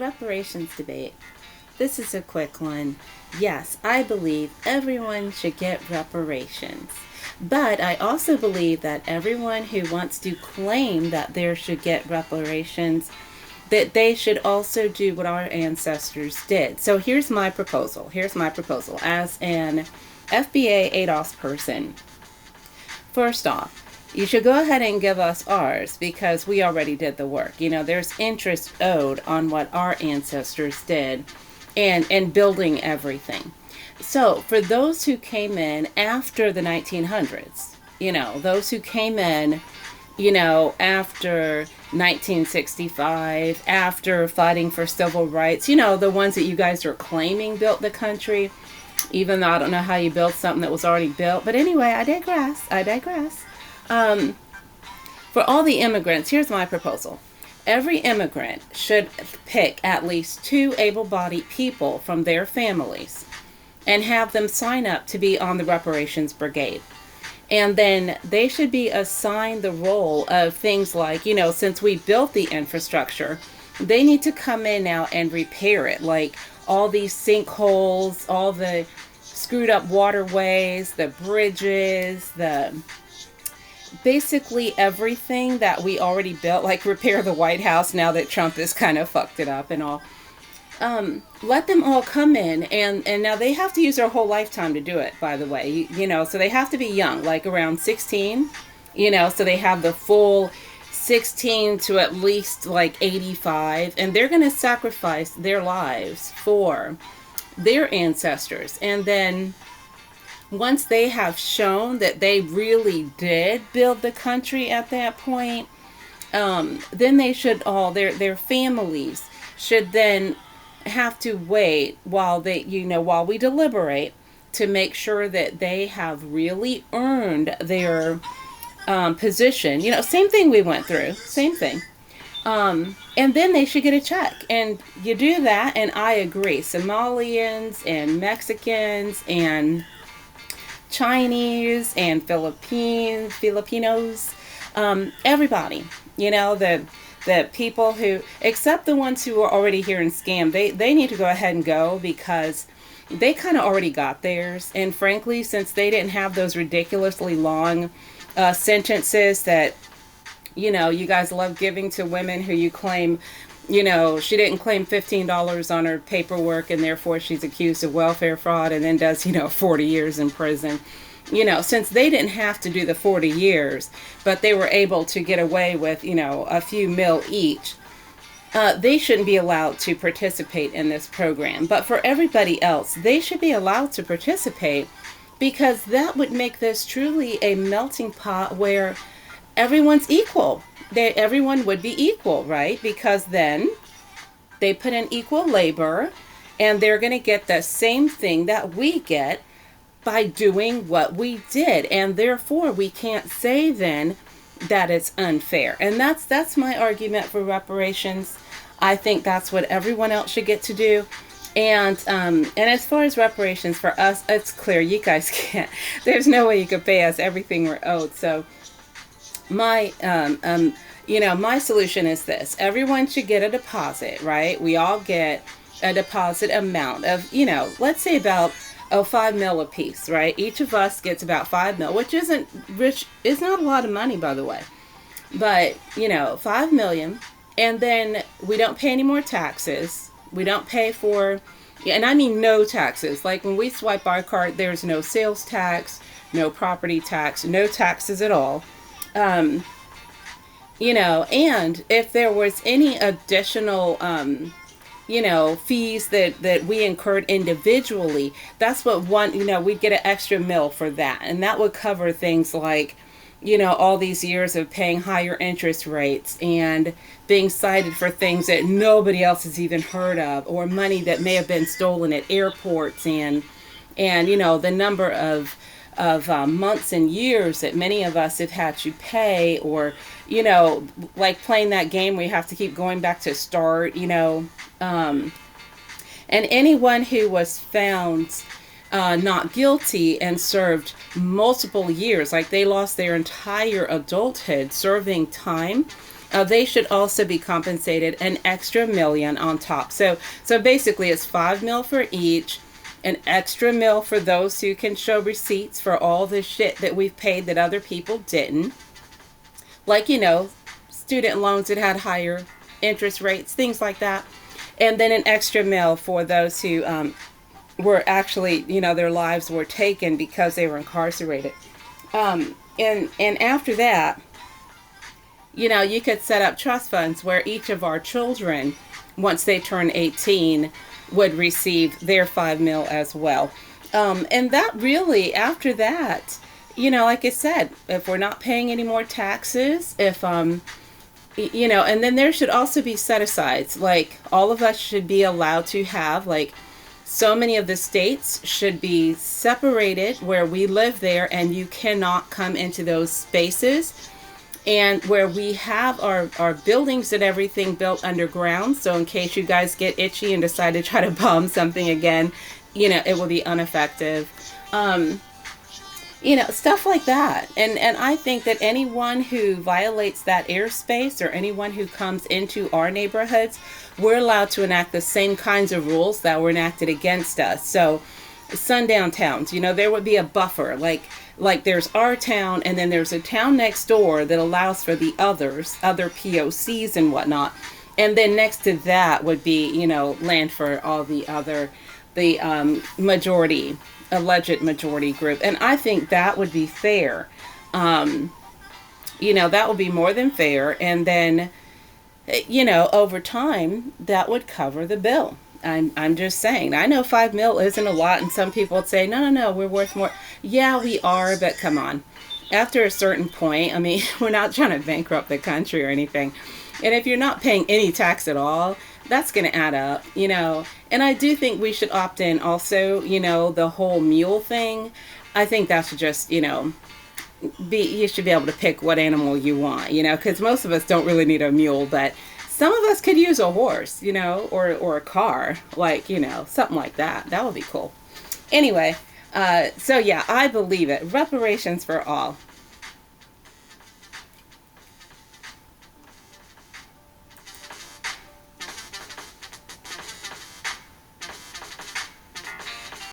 reparations debate. This is a quick one. Yes, I believe everyone should get reparations. But I also believe that everyone who wants to claim that there should get reparations, that they should also do what our ancestors did. So here's my proposal. As an FBA ADOS person. First off, you should go ahead and give us ours because we already did the work. There's interest owed on what our ancestors did and building everything. So for those who came in after the 1900s, those who came in, after 1965, after fighting for civil rights, the ones that you guys are claiming built the country, even though I don't know how you built something that was already built. But anyway, I digress. For all the immigrants, here's my proposal. Every immigrant should pick at least 2 able-bodied people from their families and have them sign up to be on the reparations brigade. And then they should be assigned the role of things like, since we built the infrastructure, they need to come in now and repair it. Like all these sinkholes, all the screwed up waterways, the bridges, basically everything that we already built, like repair the White House now that Trump has kind of fucked it up and all. Let them all come in and now they have to use their whole lifetime to do it, by the way, so they have to be young, like around 16, so they have the full 16 to at least like 85, and they're going to sacrifice their lives for their ancestors. And then once they have shown that they really did build the country at that point, then they should their families should then have to wait while we deliberate to make sure that they have really earned their position. Same thing we went through, same thing. And then they should get a check. And you do that, and I agree. Somalians and Mexicans and Chinese and Filipinos, everybody, the people who, except the ones who are already here and scam, they need to go ahead and go because they kind of already got theirs. And frankly, since they didn't have those ridiculously long sentences that, you guys love giving to women who you claim, she didn't claim $15 on her paperwork and therefore she's accused of welfare fraud and then does, 40 years in prison. Since they didn't have to do the 40 years, but they were able to get away with, a few mil each, they shouldn't be allowed to participate in this program. But for everybody else, they should be allowed to participate because that would make this truly a melting pot where everyone's equal. Everyone would be equal, right? Because then they put in equal labor and they're going to get the same thing that we get by doing what we did. And therefore, we can't say then that it's unfair. And that's my argument for reparations. I think that's what everyone else should get to do. And as far as reparations for us, it's clear you guys can't. There's no way you could pay us everything we're owed. So my my solution is this: everyone should get a deposit, right? We all get a deposit amount of, let's say about 5 mil a piece, right? Each of us gets about 5 mil, which isn't rich. It's not a lot of money, by the way, but 5 million. And then we don't pay any more taxes. We don't pay for, and I mean no taxes. Like when we swipe our card, there's no sales tax, no property tax, no taxes at all. And if there was any additional, fees that we incurred individually, that's what we'd get an extra mil for that. And that would cover things like, all these years of paying higher interest rates and being cited for things that nobody else has even heard of, or money that may have been stolen at airports and the number of months and years that many of us have had to pay, or, like playing that game where you have to keep going back to start, and anyone who was found not guilty and served multiple years, like they lost their entire adulthood serving time, they should also be compensated an extra million on top. So basically, it's 5 mil for each, an extra mil for those who can show receipts for all the shit that we've paid that other people didn't, like student loans that had higher interest rates, things like that, and then an extra mil for those who were actually their lives were taken because they were incarcerated. And after that, you could set up trust funds where each of our children, once they turn 18, would receive their 5 mil as well. And that really, after that, like I said, if we're not paying any more taxes, if, and then there should also be set asides. Like, all of us should be allowed to have, like, so many of the states should be separated where we live there and you cannot come into those spaces, and where we have our buildings and everything built underground. So in case you guys get itchy and decide to try to bomb something again, it will be ineffective. Stuff like that. And I think that anyone who violates that airspace, or anyone who comes into our neighborhoods, we're allowed to enact the same kinds of rules that were enacted against us. So sundown towns, there would be a buffer, like there's our town, and then there's a town next door that allows for the other POCs and whatnot. And then next to that would be, land for all the other, the alleged majority group. And I think that would be fair. That would be more than fair. And then, over time, that would cover the bill. I'm just saying. I know 5 mil isn't a lot, and some people would say, no, we're worth more. Yeah, we are, but come on. After a certain point, I mean, we're not trying to bankrupt the country or anything. And if you're not paying any tax at all, that's going to add up, And I do think we should opt in also, the whole mule thing. I think that should just, you should be able to pick what animal you want, because most of us don't really need a mule, but some of us could use a horse, or a car, like, something like that. That would be cool. Anyway, so yeah, I believe it. Reparations for all.